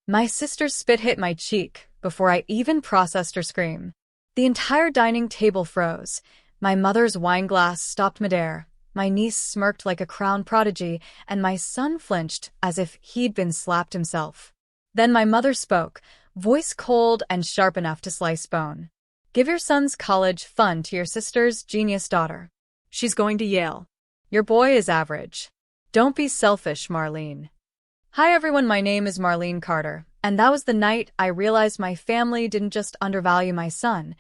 My sister's spit hit my cheek before I even processed her scream. The entire dining table froze. My mother's wine glass stopped midair. My niece smirked like a crown prodigy, and my son flinched as if he'd been slapped himself. Then my mother spoke, voice cold and sharp enough to slice bone. Give your son's college fund to your sister's genius daughter. She's going to Yale. Your boy is average. Don't be selfish, Marlene. Hi everyone, my name is Marlene Carter, and that was the night I realized my family didn't just undervalue my son,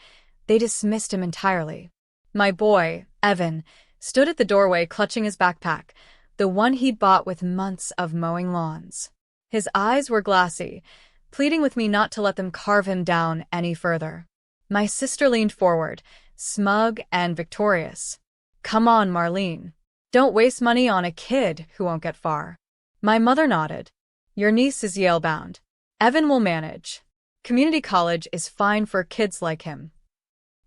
they dismissed him entirely. My boy, Evan, stood at the doorway clutching his backpack, the one he'd bought with months of mowing lawns. His eyes were glassy, pleading with me not to let them carve him down any further. My sister leaned forward, smug and victorious. Come on, Marlene. Don't waste money on a kid who won't get far. My mother nodded. Your niece is Yale-bound. Evan will manage. Community college is fine for kids like him.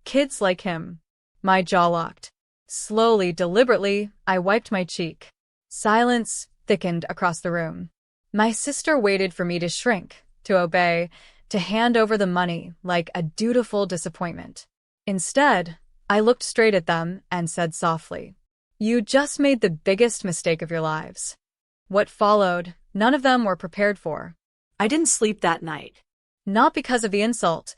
Kids like him. My jaw locked. Slowly, deliberately, I wiped my cheek. Silence thickened across the room. My sister waited for me to shrink, to obey, to hand over the money like a dutiful disappointment. Instead, I looked straight at them and said softly, You just made the biggest mistake of your lives. What followed, none of them were prepared for. I didn't sleep that night. Not because of the insult.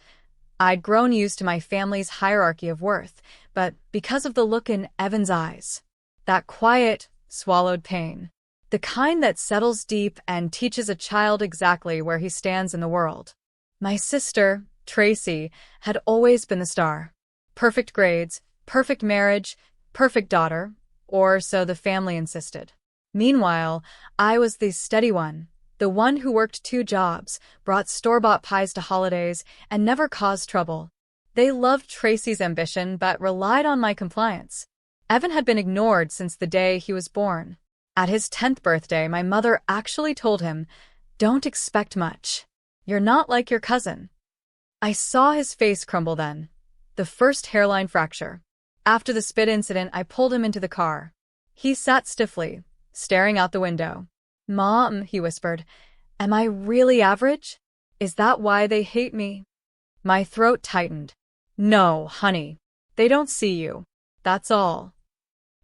I'd grown used to my family's hierarchy of worth, but because of the look in Evan's eyes. That quiet, swallowed pain. The kind that settles deep and teaches a child exactly where he stands in the world. My sister, Tracy, had always been the star. Perfect grades, perfect marriage, perfect daughter, or so the family insisted. Meanwhile, I was the steady one, the one who worked 2 jobs, brought store-bought pies to holidays, and never caused trouble. They loved Tracy's ambition but relied on my compliance. Evan had been ignored since the day he was born. At his 10th birthday, my mother actually told him, Don't expect much. You're not like your cousin. I saw his face crumble then. The first hairline fracture. After the spit incident, I pulled him into the car. He sat stiffly, staring out the window. Mom, he whispered, am I really average? Is that why they hate me? My throat tightened. No, honey. They don't see you. That's all.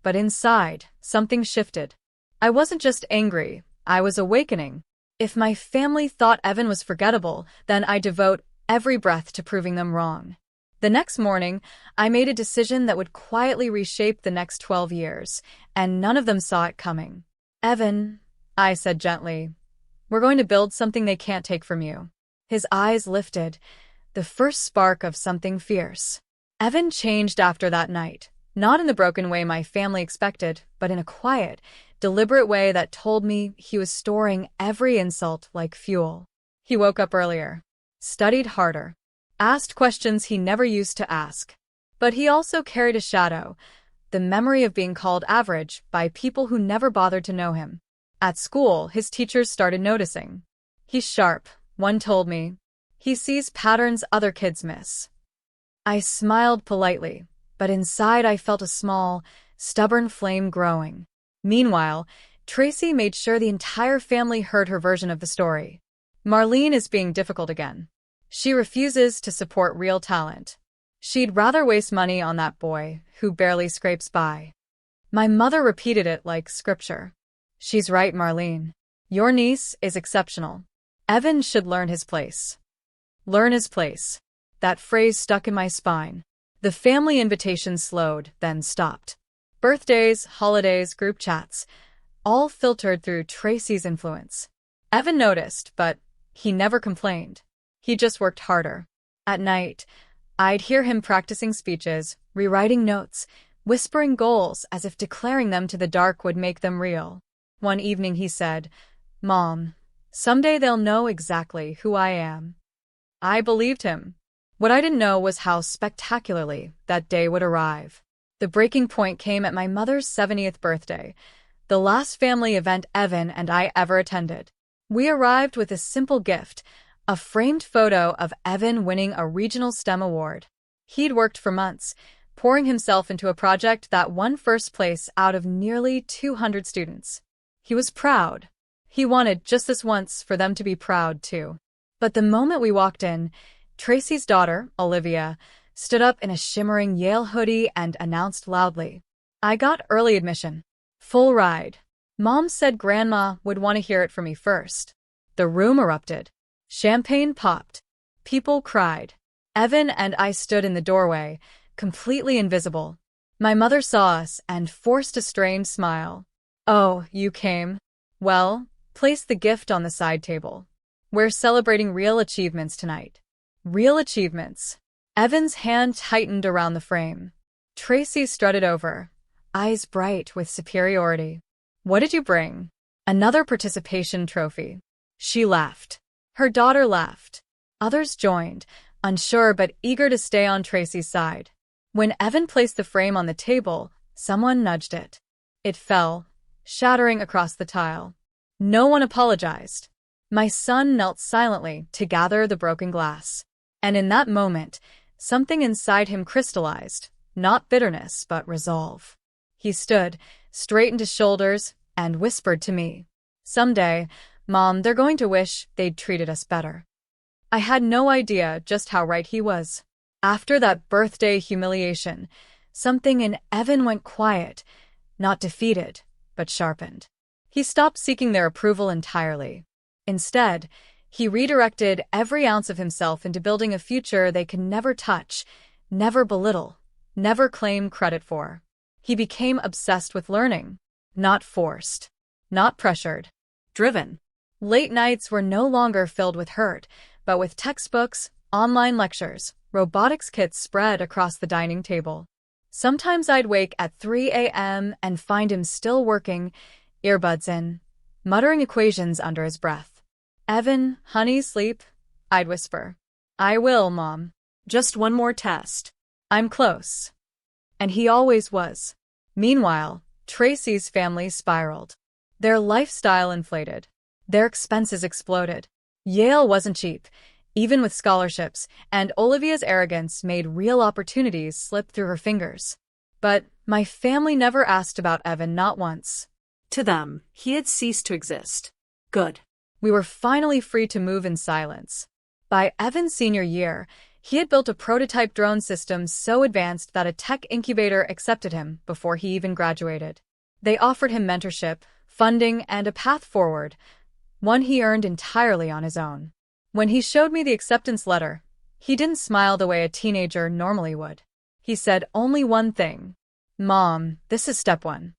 But inside, something shifted. I wasn't just angry, I was awakening. If my family thought Evan was forgettable, then I'd devote every breath to proving them wrong. The next morning, I made a decision that would quietly reshape the next 12 years, and none of them saw it coming. Evan, I said gently, we're going to build something they can't take from you. His eyes lifted, the first spark of something fierce. Evan changed after that night, not in the broken way my family expected, but in a quiet, deliberate way that told me he was storing every insult like fuel. He woke up earlier, studied harder, asked questions he never used to ask. But he also carried a shadow, the memory of being called average by people who never bothered to know him. At school, his teachers started noticing. He's sharp, one told me. He sees patterns other kids miss. I smiled politely, but inside I felt a small, stubborn flame growing. Meanwhile, Tracy made sure the entire family heard her version of the story. Marlene is being difficult again. She refuses to support real talent. She'd rather waste money on that boy who barely scrapes by. My mother repeated it like scripture. She's right, Marlene. Your niece is exceptional. Evan should learn his place. Learn his place. That phrase stuck in my spine. The family invitation slowed, then stopped. Birthdays, holidays, group chats, all filtered through Tracy's influence. Evan noticed, but he never complained. He just worked harder. At night, I'd hear him practicing speeches, rewriting notes, whispering goals as if declaring them to the dark would make them real. One evening he said, Mom, someday they'll know exactly who I am. I believed him. What I didn't know was how spectacularly that day would arrive. The breaking point came at my mother's 70th birthday, the last family event Evan and I ever attended. We arrived with a simple gift, a framed photo of Evan winning a regional STEM award. He'd worked for months, pouring himself into a project that won first place out of nearly 200 students. He was proud. He wanted just this once for them to be proud too. But the moment we walked in, Tracy's daughter, Olivia, stood up in a shimmering Yale hoodie and announced loudly, "I got early admission. Full ride." Mom said Grandma would want to hear it from me first. The room erupted. Champagne popped. People cried. Evan and I stood in the doorway, completely invisible. My mother saw us and forced a strained smile. "Oh, you came? Well, place the gift on the side table. We're celebrating real achievements tonight." Real achievements. Evan's hand tightened around the frame. Tracy strutted over, eyes bright with superiority. "What did you bring?" "Another participation trophy." She laughed. Her daughter laughed. Others joined, unsure but eager to stay on Tracy's side. When Evan placed the frame on the table, someone nudged it. It fell, shattering across the tile. No one apologized. My son knelt silently to gather the broken glass. And in that moment, something inside him crystallized, not bitterness but resolve. He stood, straightened his shoulders, and whispered to me, "Someday, Mom, they're going to wish they'd treated us better." I had no idea just how right he was. After that birthday humiliation, something in Evan went quiet, not defeated, but sharpened. He stopped seeking their approval entirely. Instead, he redirected every ounce of himself into building a future they could never touch, never belittle, never claim credit for. He became obsessed with learning, not forced, not pressured, driven. Late nights were no longer filled with hurt, but with textbooks, online lectures, robotics kits spread across the dining table. Sometimes I'd wake at 3 a.m. and find him still working, earbuds in, muttering equations under his breath. "Evan, honey, sleep," I'd whisper. "I will, Mom. Just one more test." "I'm close." And he always was. Meanwhile, Tracy's family spiraled. Their lifestyle inflated. Their expenses exploded. Yale wasn't cheap, even with scholarships, and Olivia's arrogance made real opportunities slip through her fingers. But my family never asked about Evan, not once. To them, he had ceased to exist. Good. We were finally free to move in silence. By Evan's senior year, he had built a prototype drone system so advanced that a tech incubator accepted him before he even graduated. They offered him mentorship, funding, and a path forward, one he earned entirely on his own. When he showed me the acceptance letter, he didn't smile the way a teenager normally would. He said only one thing: "Mom, this is step one."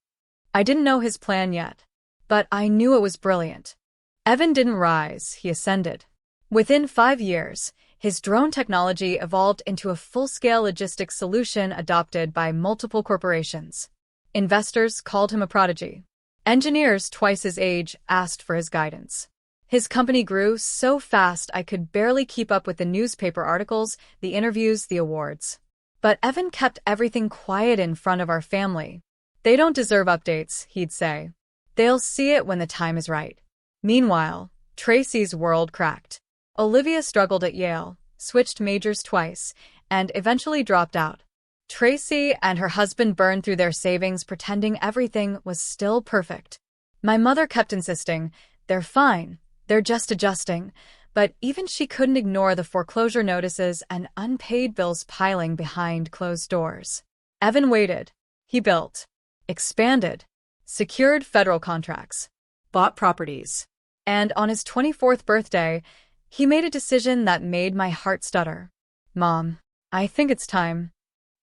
I didn't know his plan yet, but I knew it was brilliant. Evan didn't rise, he ascended. Within 5 years, his drone technology evolved into a full-scale logistics solution adopted by multiple corporations. Investors called him a prodigy. Engineers twice his age asked for his guidance. His company grew so fast I could barely keep up with the newspaper articles, the interviews, the awards. But Evan kept everything quiet in front of our family. "They don't deserve updates," he'd say. "They'll see it when the time is right." Meanwhile, Tracy's world cracked. Olivia struggled at Yale, switched majors twice, and eventually dropped out. Tracy and her husband burned through their savings pretending everything was still perfect. My mother kept insisting, "They're fine, they're just adjusting," but even she couldn't ignore the foreclosure notices and unpaid bills piling behind closed doors. Evan waited. He built, expanded, secured federal contracts, Bought properties. and on his 24th birthday, he made a decision that made my heart stutter. "Mom, I think it's time."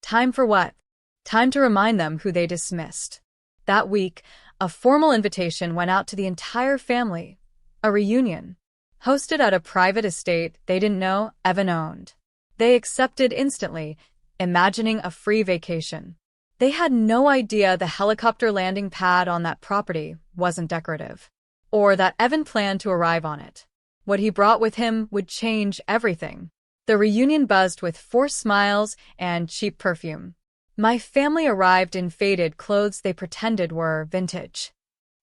Time for what? Time to remind them who they dismissed. That week, a formal invitation went out to the entire family. A reunion. Hosted at a private estate they didn't know Evan owned. They accepted instantly, imagining a free vacation. They had no idea the helicopter landing pad on that property wasn't decorative, or that Evan planned to arrive on it. What he brought with him would change everything. The reunion buzzed with forced smiles and cheap perfume. My family arrived in faded clothes they pretended were vintage.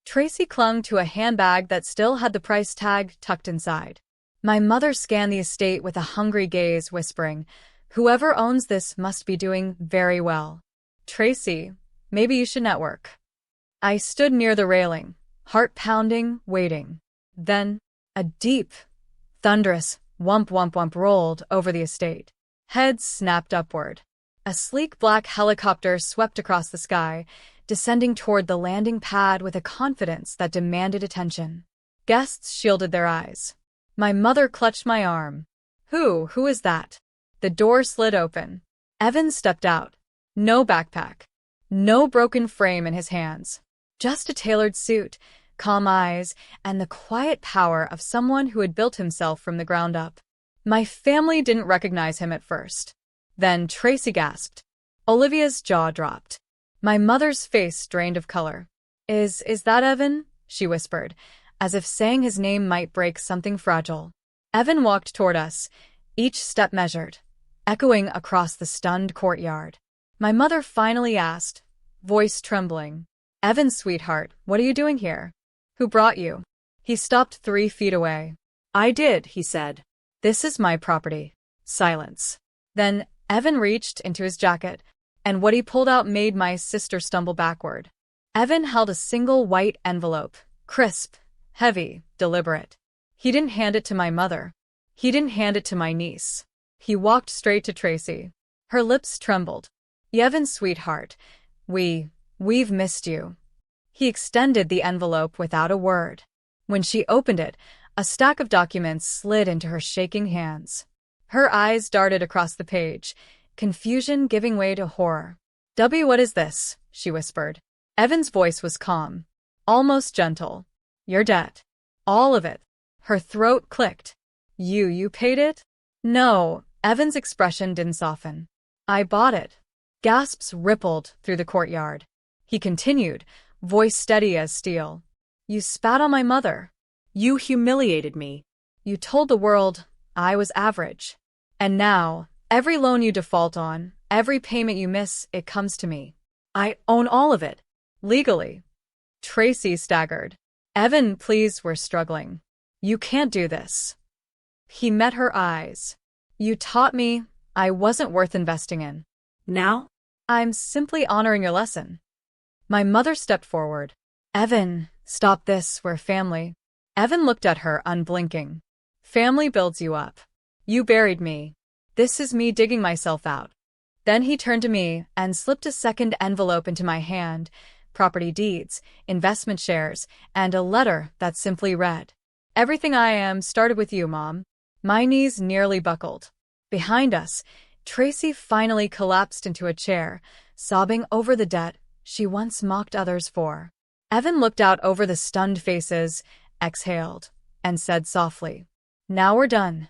Tracy clung to a handbag that still had the price tag tucked inside. My mother scanned the estate with a hungry gaze, whispering, "Whoever owns this must be doing very well. Tracy, maybe you should network." I stood near the railing, heart pounding, waiting. Then, a deep, thunderous wump wump wump rolled over the estate. Heads snapped upward. A sleek black helicopter swept across the sky, descending toward the landing pad with a confidence that demanded attention. Guests shielded their eyes. My mother clutched my arm. Who is that? The door slid open. Evan stepped out. No backpack. No broken frame in his hands. Just a tailored suit, calm eyes, and the quiet power of someone who had built himself from the ground up. My family didn't recognize him at first. Then Tracy gasped. Olivia's jaw dropped. My mother's face drained of color. Is that Evan? She whispered, as if saying his name might break something fragile. Evan walked toward us, each step measured, echoing across the stunned courtyard. My mother finally asked, voice trembling, Evan, sweetheart, what are you doing here? Who brought you? He stopped 3 feet away. I did, he said. This is my property. Silence. Then Evan reached into his jacket, and what he pulled out made my sister stumble backward. Evan held a single white envelope, crisp, heavy, deliberate. He didn't hand it to my mother. He didn't hand it to my niece. He walked straight to Tracy. Her lips trembled. Evan, sweetheart, we've missed you. He extended the envelope without a word. When she opened it, a stack of documents slid into her shaking hands. Her eyes darted across the page, confusion giving way to horror. What is this? She whispered. Evan's voice was calm, almost gentle. Your debt. All of it. Her throat clicked. You paid it? No, Evan's expression didn't soften. I bought it. Gasps rippled through the courtyard. He continued, voice steady as steel. You spat on my mother. You humiliated me. You told the world I was average. And now, every loan you default on, every payment you miss, it comes to me. I own all of it. Legally. Tracy staggered. Evan, please, we're struggling. You can't do this. He met her eyes. You taught me I wasn't worth investing in. Now? I'm simply honoring your lesson. My mother stepped forward. Evan, stop this, we're family. Evan looked at her, unblinking. Family builds you up. You buried me. This is me digging myself out. Then he turned to me and slipped a second envelope into my hand, property deeds, investment shares, and a letter that simply read, Everything I am started with you, Mom. My knees nearly buckled. Behind us, Tracy finally collapsed into a chair, sobbing over the debt she once mocked others for. Evan looked out over the stunned faces, exhaled, and said softly, Now we're done.